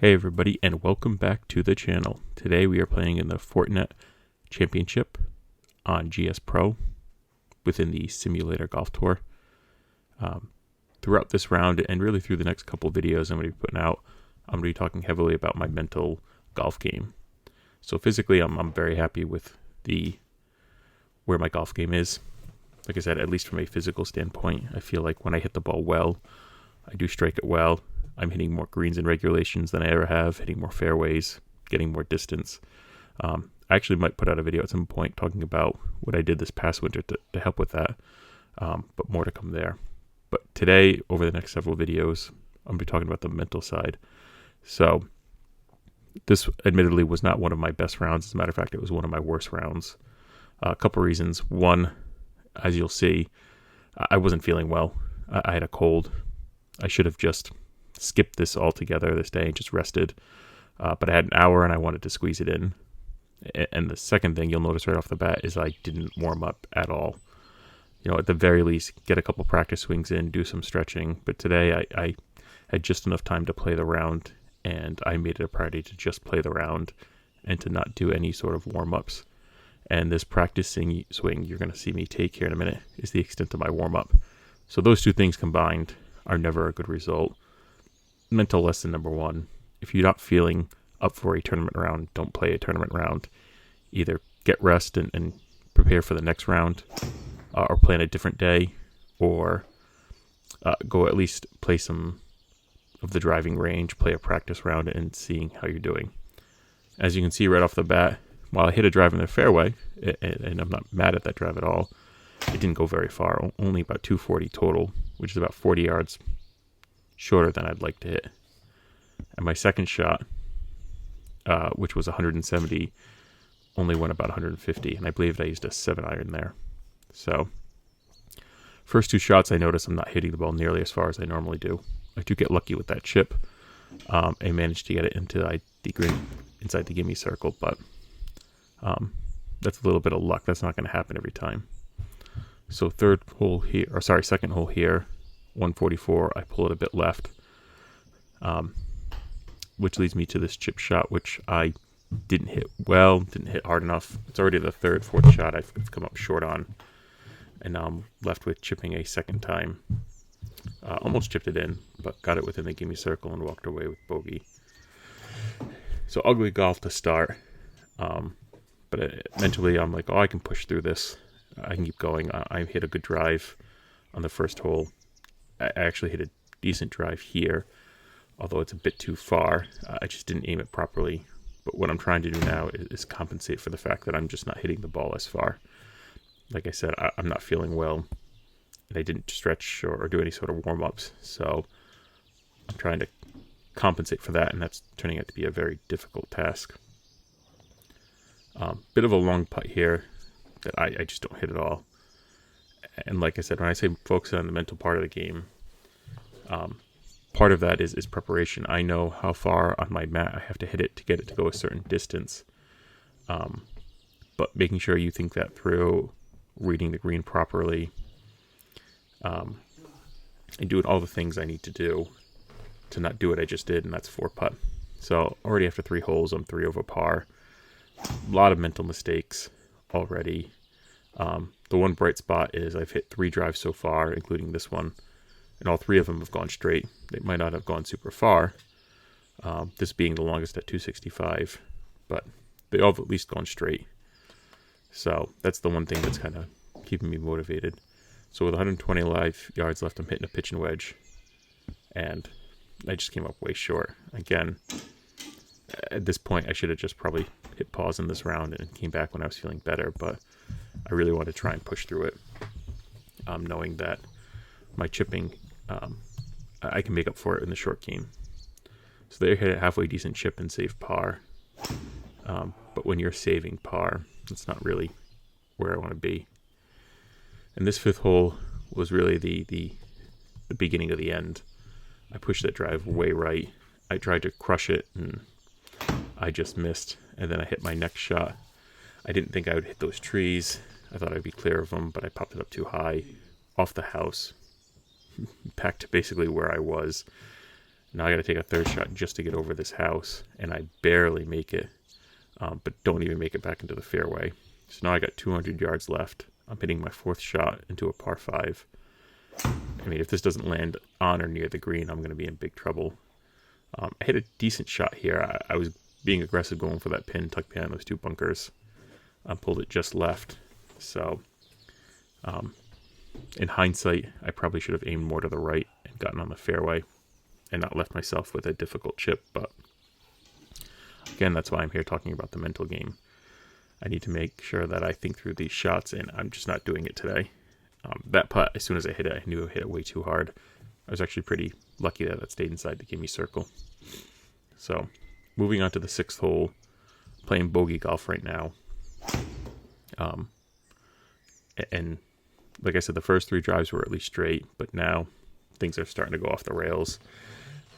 Hey everybody, and welcome back to the channel. Today we are playing in the Fortinet Championship on GS Pro within the Simulator Golf Tour. Throughout this round and really through the next couple videos I'm going to be putting out, I'm going to be talking heavily about my mental golf game. So physically I'm very happy with where my golf game is. Like I said, at least from a physical standpoint, I feel like when I hit the ball well, I do strike it well. I'm hitting more greens and regulations than I ever have, hitting more fairways, getting more distance. I actually might put out a video at some point talking about what I did this past winter to help with that, but more to come there. But today, over the next several videos, I'm going to be talking about the mental side. So this admittedly was not one of my best rounds. As a matter of fact, it was one of my worst rounds. A couple reasons. One, as you'll see, I wasn't feeling well. I had a cold. I should have just skipped this altogether this day and just rested. But I had an hour and I wanted to squeeze it in. And the second thing you'll notice right off the bat is I didn't warm up at all. You know, at the very least, get a couple practice swings in, do some stretching. But today I had just enough time to play the round, and I made it a priority to just play the round and to not do any sort of warm-ups. And this practicing swing you're going to see me take here in a minute is the extent of my warm-up. So those two things combined are never a good result. Mental lesson number one: if you're not feeling up for a tournament round, don't play a tournament round. Either get rest and prepare for the next round, or play on a different day, or go at least play some of the driving range, play a practice round, and seeing how you're doing. As you can see right off the bat, while I hit a drive in the fairway, and I'm not mad at that drive at all, it didn't go very far, only about 240 total, which is about 40 yards shorter than I'd like to hit. And my second shot, which was 170, only went about 150, and I believe I used a 7-iron there. So, first two shots I notice I'm not hitting the ball nearly as far as I normally do. I do get lucky with that chip. I managed to get it into the green, inside the gimme circle, but that's a little bit of luck. That's not going to happen every time. So second hole here, 144, I pull it a bit left, which leads me to this chip shot, which I didn't hit hard enough. It's already the fourth shot I've come up short on, and now I'm left with chipping a second time. Almost chipped it in, but got it within the gimme circle and walked away with bogey. So ugly golf to start, but mentally I'm like, I can push through this. I can keep going. I hit a good drive on the first hole. I actually hit a decent drive here, although it's a bit too far. I just didn't aim it properly. But what I'm trying to do now is compensate for the fact that I'm just not hitting the ball as far. Like I said, I'm not feeling well, and I didn't stretch or do any sort of warm-ups. So I'm trying to compensate for that, and that's turning out to be a very difficult task. Bit of a long putt here that I just don't hit at all. And like I said, when I say focus on the mental part of the game, part of that is preparation. I know how far on my mat I have to hit it to get it to go a certain distance. But making sure you think that through, reading the green properly, and doing all the things I need to do to not do what I just did, and that's 4 putt. So already after 3 holes, I'm 3 over par. A lot of mental mistakes already. The one bright spot is I've hit 3 drives so far, including this one, and all 3 of them have gone straight. They might not have gone super far, this being the longest at 265, but they all have at least gone straight. So that's the one thing that's kind of keeping me motivated. So with 120 live yards left, I'm hitting a pitch and wedge, and I just came up way short. Again, at this point, I should have just probably hit pause in this round and came back when I was feeling better, but I really want to try and push through it, knowing that my chipping, I can make up for it in the short game. So they hit a halfway decent chip and save par, but when you're saving par, it's not really where I want to be. And this 5th hole was really the beginning of the end. I pushed that drive way right. I tried to crush it, and I just missed. And then I hit my next shot. I didn't think I would hit those trees. I thought I'd be clear of them, but I popped it up too high, off the house, back to basically where I was. Now I got to take a third shot just to get over this house, and I barely make it, but don't even make it back into the fairway. So now I got 200 yards left. I'm hitting my fourth shot into a par 5. I mean, if this doesn't land on or near the green, I'm going to be in big trouble. I hit a decent shot here. I was being aggressive going for that pin tucked behind those 2 bunkers. I pulled it just left. So, in hindsight, I probably should have aimed more to the right and gotten on the fairway and not left myself with a difficult chip. But again, that's why I'm here talking about the mental game. I need to make sure that I think through these shots, and I'm just not doing it today. That putt, as soon as I hit it, I knew I hit it way too hard. I was actually pretty lucky that it stayed inside the gimme circle. So, moving on to the 6th hole, playing bogey golf right now. And like I said, the first 3 drives were at least straight, but now things are starting to go off the rails.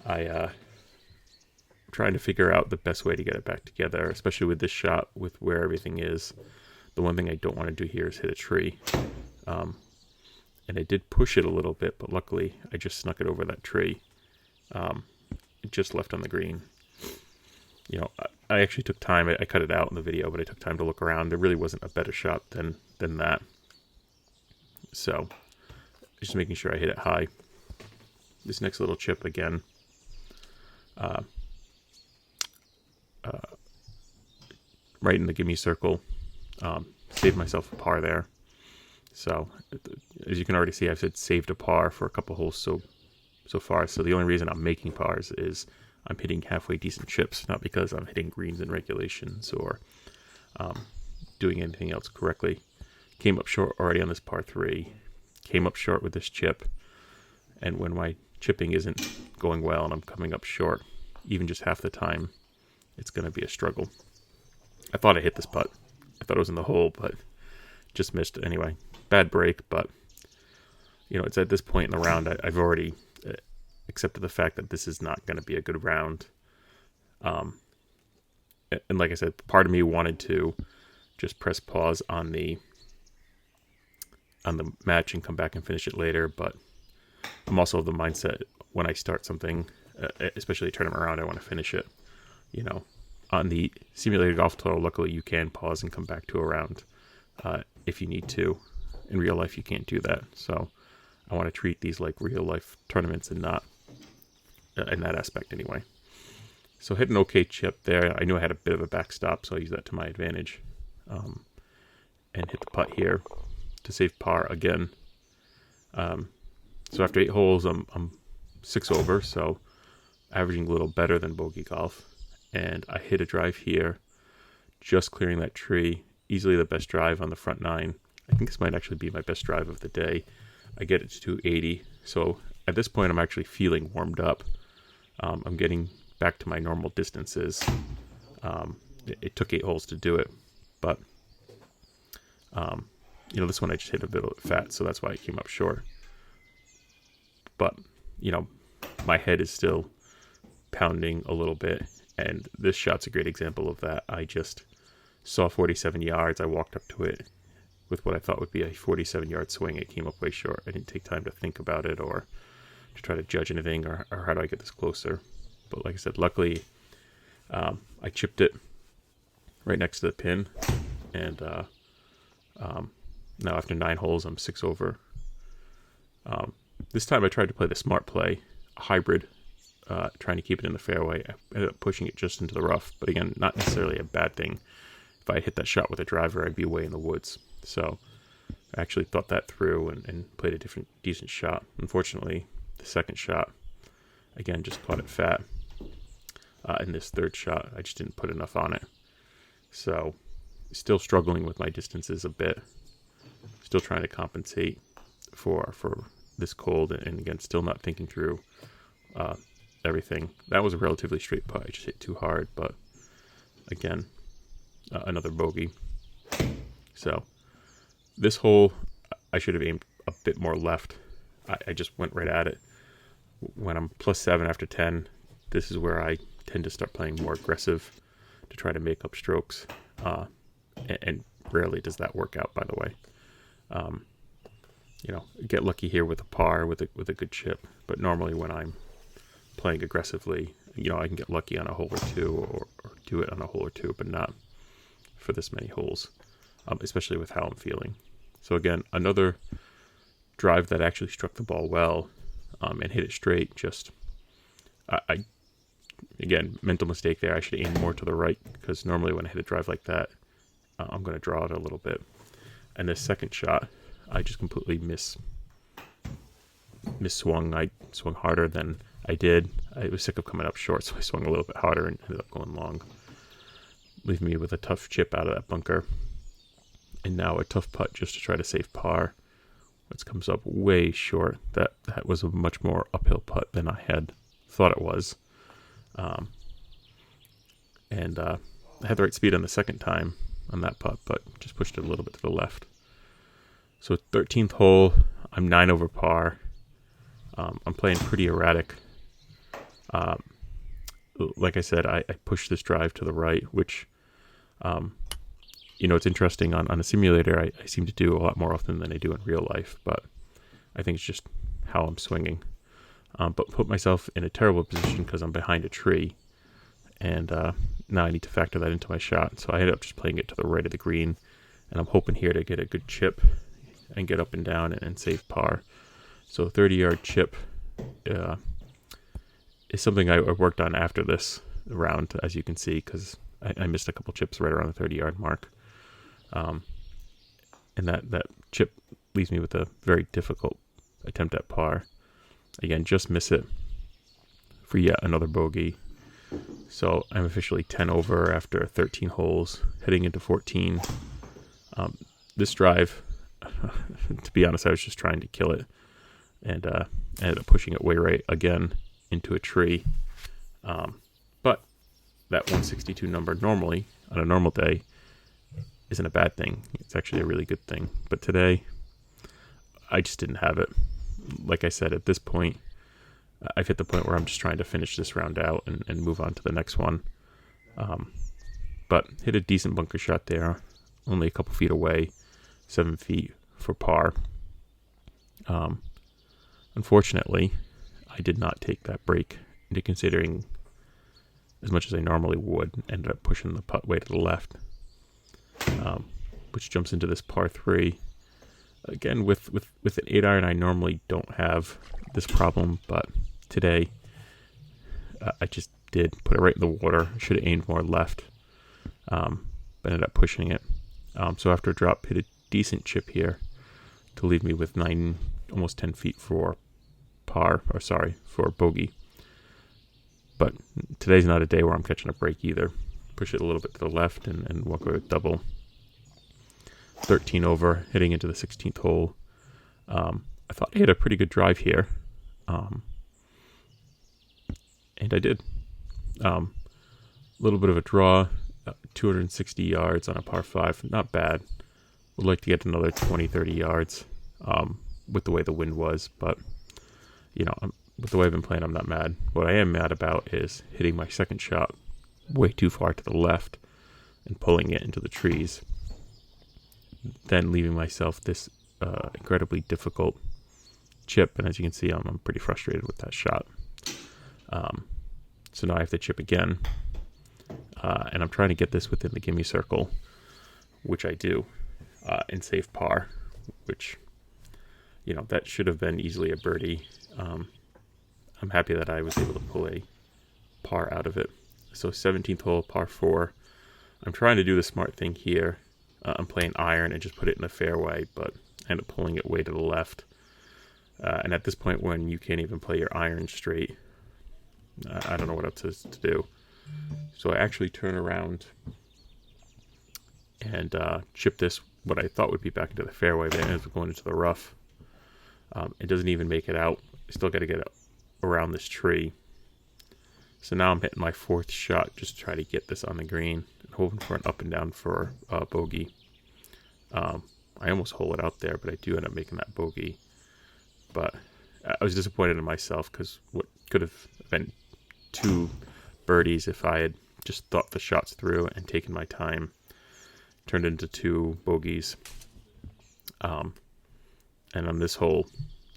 I'm trying to figure out the best way to get it back together, especially with this shot, with where everything is. The one thing I don't want to do here is hit a tree. And I did push it a little bit, but luckily I just snuck it over that tree. It just left on the green. You know, I actually took time. I cut it out in the video, but I took time to look around. There really wasn't a better shot than that. So, just making sure I hit it high. This next little chip again. Right in the gimme circle. Saved myself a par there. So, as you can already see, I've saved a par for a couple holes so far. So the only reason I'm making pars is I'm hitting halfway decent chips, not because I'm hitting greens in regulations or doing anything else correctly. Came up short already on this par 3. Came up short with this chip. And when my chipping isn't going well and I'm coming up short, even just half the time, it's going to be a struggle. I thought I hit this putt. I thought it was in the hole, but just missed it anyway. Bad break, but you know, it's at this point in the round I've already accepted the fact that this is not going to be a good round. And like I said, part of me wanted to just press pause on the match and come back and finish it later, but I'm also of the mindset when I start something, especially a tournament round, I want to finish it. You know, on the simulated golf total, luckily you can pause and come back to a round if you need to. In real life, you can't do that. So I want to treat these like real life tournaments and not in that aspect anyway. So hit an okay chip there. I knew I had a bit of a backstop, so I used that to my advantage. And hit the putt here to save par again. So after 8 holes, I'm 6 over, so averaging a little better than bogey golf. And I hit a drive here, just clearing that tree. Easily the best drive on the front 9. I think this might actually be my best drive of the day. I get it to 280. So at this point, I'm actually feeling warmed up. I'm getting back to my normal distances. It took 8 holes to do it, but you know, this one I just hit a bit fat, so that's why it came up short. But you know, my head is still pounding a little bit, and this shot's a great example of that. I just saw 47 yards. I walked up to it with what I thought would be a 47-yard swing. It came up way short. I didn't take time to think about it or to try to judge anything or how do I get this closer. But like I said, luckily I chipped it right next to the pin, and now after 9 holes, I'm 6 over. This time I tried to play the smart play, a hybrid, trying to keep it in the fairway. I ended up pushing it just into the rough, but again, not necessarily a bad thing. If I hit that shot with a driver, I'd be way in the woods. So I actually thought that through and played a decent shot. Unfortunately, the second shot, again, just caught it fat. And this third shot, I just didn't put enough on it. So still struggling with my distances a bit. Still trying to compensate for this cold, and again, still not thinking through everything. That was a relatively straight putt. I just hit too hard, but again, another bogey. So this hole, I should have aimed a bit more left. I just went right at it. When I'm +7 after 10, this is where I tend to start playing more aggressive to try to make up strokes. And rarely does that work out, by the way. You know, get lucky here with a par with a good chip, but normally when I'm playing aggressively. You know, I can get lucky on a hole or two, or do it on a hole or two, but not for this many holes, especially with how I'm feeling. So again, another drive that actually struck the ball well and hit it straight. Just, again, mental mistake there. I should aim more to the right, because normally when I hit a drive like that, I'm going to draw it a little bit. And this second shot, I just completely misswung. I swung harder than I did. I was sick of coming up short, so I swung a little bit harder and ended up going long, leaving me with a tough chip out of that bunker. And now a tough putt just to try to save par, which comes up way short. That was a much more uphill putt than I had thought it was. And I had the right speed on the second time on that putt, but just pushed it a little bit to the left. So 13th hole, I'm 9 over par. I'm playing pretty erratic. Like I said, I pushed this drive to the right, which, it's interesting. On a simulator, I seem to do a lot more often than I do in real life, but I think it's just how I'm swinging. But put myself in a terrible position because I'm behind a tree, and now I need to factor that into my shot. So I ended up just playing it to the right of the green, and I'm hoping here to get a good chip and get up and down and save par. So a 30-yard chip is something I worked on after this round, as you can see, because I missed a couple chips right around the 30-yard mark. And that chip leaves me with a very difficult attempt at par. Again, just miss it for yet another bogey. So I'm officially 10 over after 13 holes, heading into 14. This drive, to be honest, I was just trying to kill it, and ended up pushing it way right again into a tree. But that 162 number normally, on a normal day, isn't a bad thing. It's actually a really good thing. But today, I just didn't have it. Like I said, at this point, I've hit the point where I'm just trying to finish this round out and move on to the next one. But hit a decent bunker shot there, only a couple feet away, 7 feet for par. Unfortunately, I did not take that break into considering as much as I normally would. Ended up pushing the putt way to the left, which jumps into this par 3. Again, with an 8-iron, I normally don't have this problem, but today I just did put it right in the water. I should have aimed more left, but ended up pushing it. So after a drop, hit a decent chip here to leave me with almost 10 feet for bogey. But today's not a day where I'm catching a break either. Push it a little bit to the left and walk away with double. 13 over, heading into the 16th hole. I thought I had a pretty good drive here. And I did. A little bit of a draw, 260 yards on a par 5. Not bad. Would like to get another 20, 30 yards with the way the wind was. But, with the way I've been playing, I'm not mad. What I am mad about is hitting my second shot way too far to the left and pulling it into the trees. Then leaving myself this incredibly difficult chip. And as you can see, I'm pretty frustrated with that shot. So now I have to chip again. And I'm trying to get this within the gimme circle, which I do, and save par, which, that should have been easily a birdie. I'm happy that I was able to pull a par out of it. So 17th hole, par 4. I'm trying to do the smart thing here. I'm playing iron and just put it in the fairway, but I end up pulling it way to the left. And at this point, when you can't even play your iron straight, I don't know what else to do. So I actually turn around and chip this, what I thought would be back into the fairway, but it ends up going into the rough. It doesn't even make it out. I still got to get around this tree. So now I'm hitting my 4th shot just to try to get this on the green, and hoping for an up and down for bogey. I almost hole it out there, but I do end up making that bogey. But I was disappointed in myself, because what could have been 2 birdies if I had just thought the shots through and taken my time turned into 2 bogeys. And on this hole,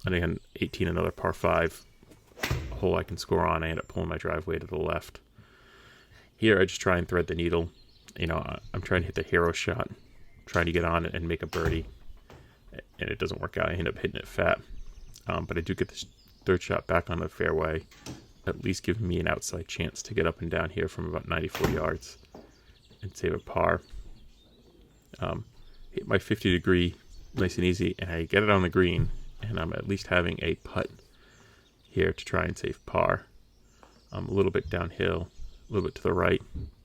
and again, 18, another par 5, hole I can score on, I end up pulling my driveway to the left. Here, I just try and thread the needle. You know, I'm trying to hit the hero shot, trying to get on and make a birdie, and it doesn't work out. I end up hitting it fat. But I do get this third shot back on the fairway, at least giving me an outside chance to get up and down here from about 94 yards and save a par. Hit my 50-degree nice and easy, and I get it on the green, and I'm at least having a putt here to try and save par. A little bit downhill, a little bit to the right,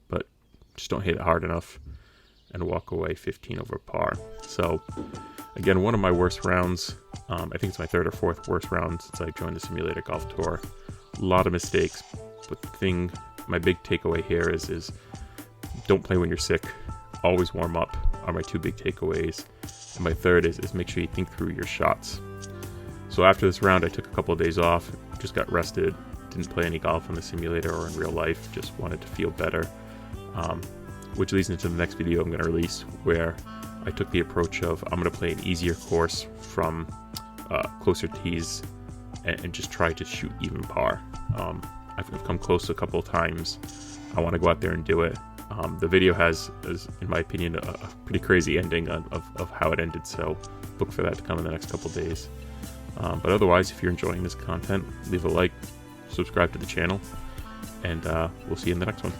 but just don't hit it hard enough and walk away 15 over par. So again, one of my worst rounds. I think it's my third or fourth worst round since I joined the Simulator Golf Tour. A lot of mistakes, but my big takeaway here is don't play when you're sick. Always warm up are my two big takeaways. And my third is make sure you think through your shots. So after this round, I took a couple of days off, just got rested, didn't play any golf on the simulator or in real life, just wanted to feel better. Which leads into the next video I'm going to release, where I took the approach of I'm going to play an easier course from closer tees and just try to shoot even par. I've come close a couple of times. I want to go out there and do it. The video has, in my opinion, a pretty crazy ending of how it ended, so look for that to come in the next couple of days. But otherwise, if you're enjoying this content, leave a like, subscribe to the channel, and we'll see you in the next one.